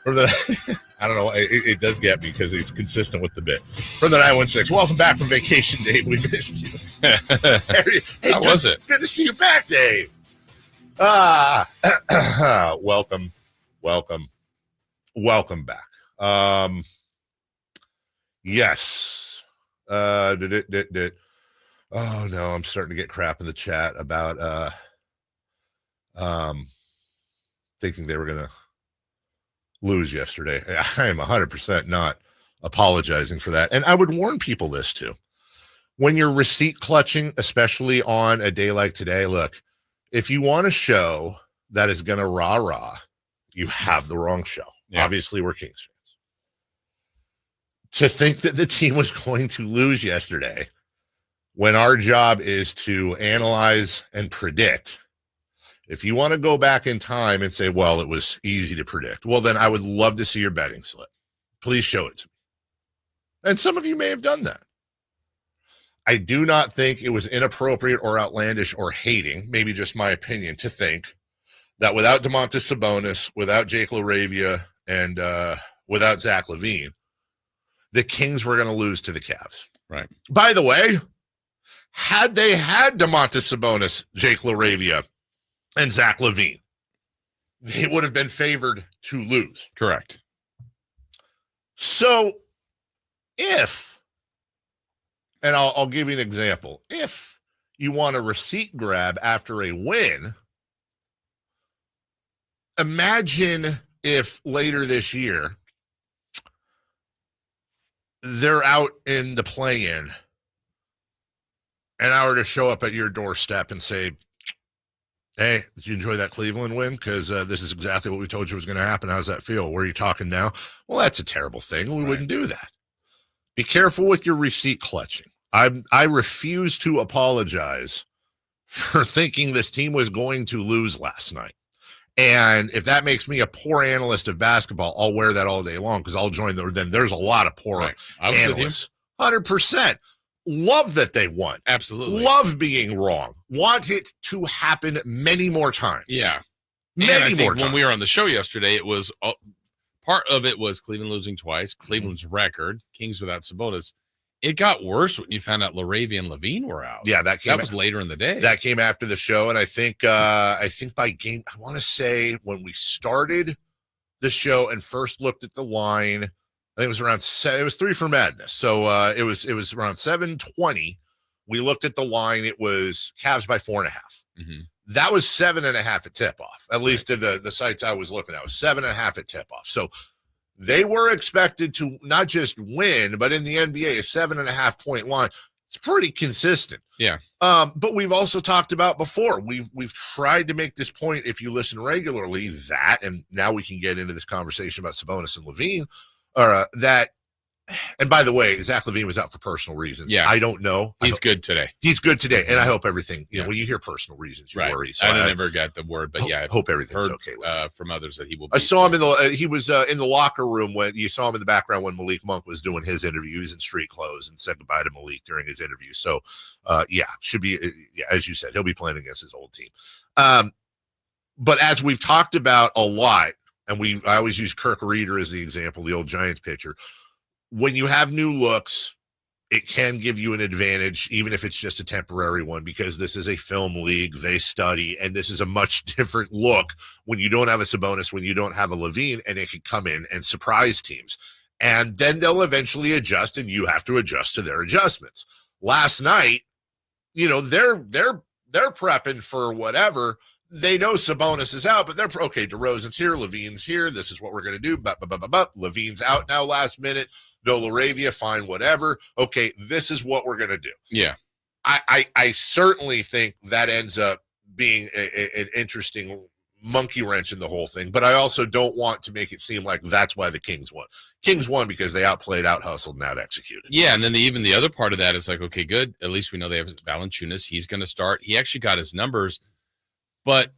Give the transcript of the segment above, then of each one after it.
From the, I don't know, it does get me because it's consistent with the bit. From the 916, welcome back from vacation, Dave. We missed you. Hey, How was it? Good to see you back, Dave. Welcome back. Yes. Oh no, I'm starting to get crap in the chat about thinking they were gonna lose yesterday. I am 100% not apologizing for that. And I would warn people this too. When you're receipt clutching, especially on a day like today, look, if you want a show that is going to rah-rah, you have the wrong show. Yeah. Obviously, we're Kings fans. To think that the team was going to lose yesterday when our job is to analyze and predict. If you want to go back in time and say, well, it was easy to predict, well, then I would love to see your betting slip. Please show it to me. And some of you may have done that. I do not think it was inappropriate or outlandish or hating, maybe just my opinion, to think that without Domantas Sabonis, without Jake LaRavia, and without Zach LaVine, the Kings were going to lose to the Cavs. Right. By the way, had they had Domantas Sabonis, Jake LaRavia, and Zach LaVine, they would have been favored to lose. Correct. So if, and I'll give you an example, if you want a receipt grab after a win, imagine if later this year they're out in the play-in and I were to show up at your doorstep and say, hey, did you enjoy that Cleveland win? Because this is exactly what we told you was going to happen. How's that feel? Where are you talking now? Well, that's a terrible thing. We wouldn't do that. Be careful with your receipt clutching. I refuse to apologize for thinking this team was going to lose last night. And if that makes me a poor analyst of basketball, I'll wear that all day long because I'll join then there's a lot of poor analysts. 100%. Love that they won. Absolutely. Love being wrong. Want it to happen many more times. Yeah. Many more times. When we were on the show yesterday, it was part of it was Cleveland losing twice, Cleveland's record, Kings without Sabonis. It got worse when you found out LaRavia and LaVine were out. Yeah, that was later in the day. That came after the show, and I think by game, I want to say when we started the show and first looked at the line, I think it was around it was 3 for Madness. So it was around 7:20. We looked at the line. It was Cavs by 4.5. Mm-hmm. That was 7.5 at tip-off. At least at the sites I was looking at, it was 7.5 at tip-off. So they were expected to not just win, but in the NBA, a 7.5 point line. It's pretty consistent. Yeah. But we've also talked about before. We've tried to make this point, if you listen regularly, that, and now we can get into this conversation about Sabonis and LaVine, that. And by the way, Zach LaVine was out for personal reasons. Yeah. I don't know. He's good today. He's good today. And I hope everything, when you hear personal reasons, you worry. So I never got the word, but I hope everything's heard, okay with him. from others that he will be. I saw him he was in the locker room when you saw him in the background when Malik Monk was doing his interview. He was in street clothes and said goodbye to Malik during his interview. So, should be, as you said, he'll be playing against his old team. But as we've talked about a lot, and I always use Kirk Reeder as the example, the old Giants pitcher. When you have new looks, it can give you an advantage, even if it's just a temporary one, because this is a film league. They study, and this is a much different look when you don't have a Sabonis, when you don't have a LaVine, and it can come in and surprise teams. And then they'll eventually adjust, and you have to adjust to their adjustments. Last night, they're prepping for whatever. They know Sabonis is out, but they're okay. DeRozan's here, LaVine's here. This is what we're going to do. LaVine's out now last minute. No LaRavia, fine, whatever. Okay, this is what we're going to do. Yeah. I certainly think that ends up being an interesting monkey wrench in the whole thing, but I also don't want to make it seem like that's why the Kings won. Kings won because they outplayed, out-hustled, and out-executed. Yeah, and then even the other part of that is like, okay, good. At least we know they have Valanciunas. He's going to start. He actually got his numbers, but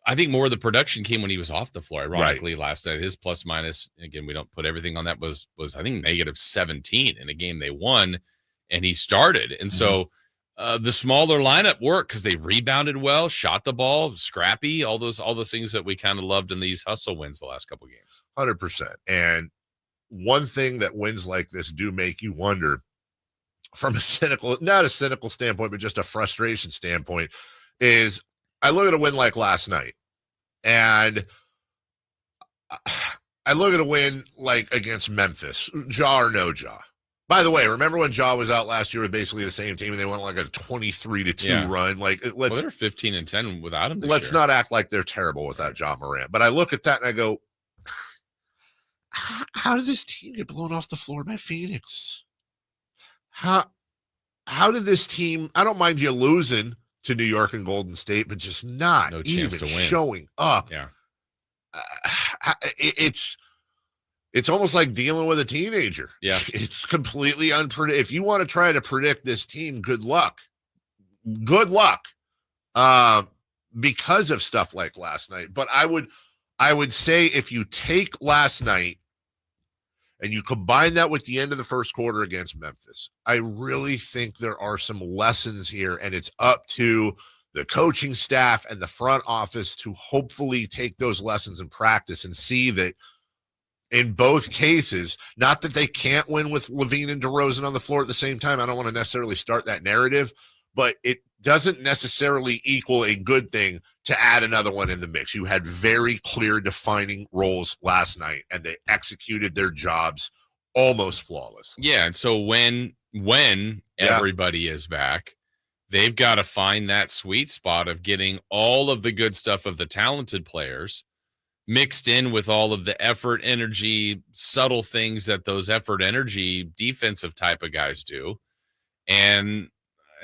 I think more of the production came when he was off the floor. Ironically, last night, his plus minus, again, we don't put everything on that, was I think -17 in a game they won, and he started. And so The smaller lineup worked because they rebounded well, shot the ball, scrappy, all those things that we kind of loved in these hustle wins the last couple games. 100%. And one thing that wins like this do make you wonder from not a cynical standpoint, but just a frustration standpoint, is I look at a win like last night, and I look at a win like against Memphis, Ja or no Ja. By the way, remember when Ja was out last year with basically the same team and they went like a 23-2 run? Like, they're 15-10 without him. Let's not act like they're terrible without Ja Morant. But I look at that and I go, how did this team get blown off the floor by Phoenix? How did this team? I don't mind you losing to New York and Golden State, but just not even showing up. Yeah, it's almost like dealing with a teenager. Yeah, it's completely unpredictable. If you want to try to predict this team, good luck. Good luck, because of stuff like last night. But I would say if you take last night and you combine that with the end of the first quarter against Memphis, I really think there are some lessons here, and it's up to the coaching staff and the front office to hopefully take those lessons in practice and see that in both cases, not that they can't win with Levine and DeRozan on the floor at the same time. I don't want to necessarily start that narrative, but it doesn't necessarily equal a good thing to add another one in the mix. You had very clear defining roles last night, and they executed their jobs almost flawless. Yeah, and so when everybody is back, they've got to find that sweet spot of getting all of the good stuff of the talented players mixed in with all of the effort, energy, subtle things that those effort, energy, defensive type of guys do. And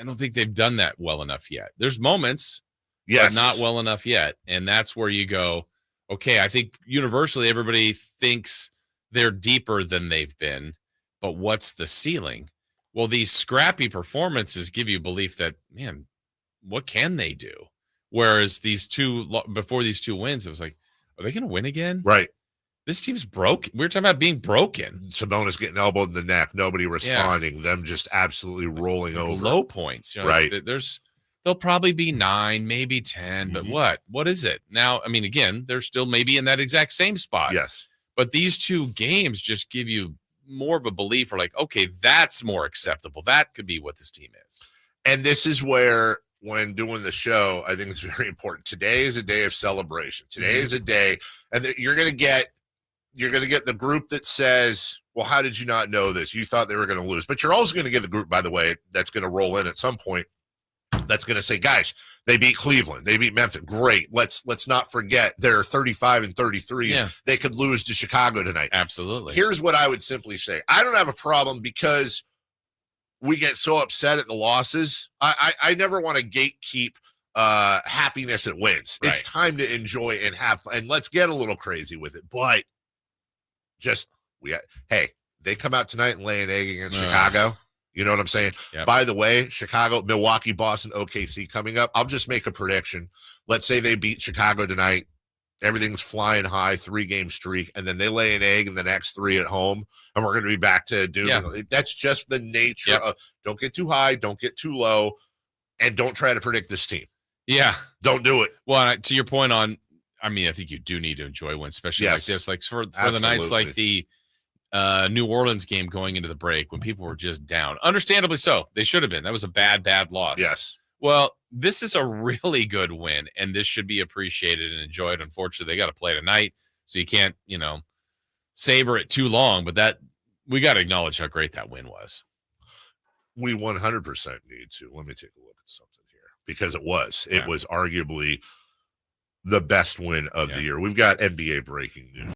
I don't think they've done that well enough yet. There's moments, but not well enough yet. And that's where you go, okay, I think universally everybody thinks they're deeper than they've been, but what's the ceiling? Well, these scrappy performances give you belief that, man, what can they do? Whereas before these two wins, it was like, are they going to win again? Right. This team's broken. We were talking about being broken. Sabonis getting elbowed in the neck, nobody responding, them just absolutely rolling over. Low points. Right. They'll probably be 9, maybe 10, but what is it? Now, I mean, again, they're still maybe in that exact same spot. Yes. But these two games just give you more of a belief or like, okay, that's more acceptable. That could be what this team is. And this is where, when doing the show, I think it's very important. Today is a day of celebration. Today is a day, and you're going to get the group that says, well, how did you not know this? You thought they were going to lose. But you're also going to get the group, by the way, that's going to roll in at some point, that's going to say, guys, they beat Cleveland. They beat Memphis. Great. Let's not forget they're 35-33. Yeah. They could lose to Chicago tonight. Absolutely. Here's what I would simply say. I don't have a problem because we get so upset at the losses. I never want to gatekeep happiness at wins. Right. It's time to enjoy and have fun. And let's get a little crazy with it. But hey, they come out tonight and lay an egg against Chicago. You know what I'm saying? Yep. By the way, Chicago, Milwaukee, Boston, OKC coming up. I'll just make a prediction. Let's say they beat Chicago tonight. Everything's flying high, 3-game streak, and then they lay an egg in the next 3 at home, and we're going to be back to doing it. That's just the nature of, don't get too high, don't get too low, and don't try to predict this team. Yeah. Don't do it. Well, to your point on, I mean, I think you do need to enjoy one, especially like this. Like for the nights like the New Orleans game going into the break when people were just down. Understandably so. They should have been. That was a bad loss. Yes. Well, this is a really good win, and this should be appreciated and enjoyed. Unfortunately, they got to play tonight, so you can't, savor it too long. But that we got to acknowledge how great that win was. We 100% need to. Let me take a look at something here because it was arguably the best win of the year. We've got NBA breaking news.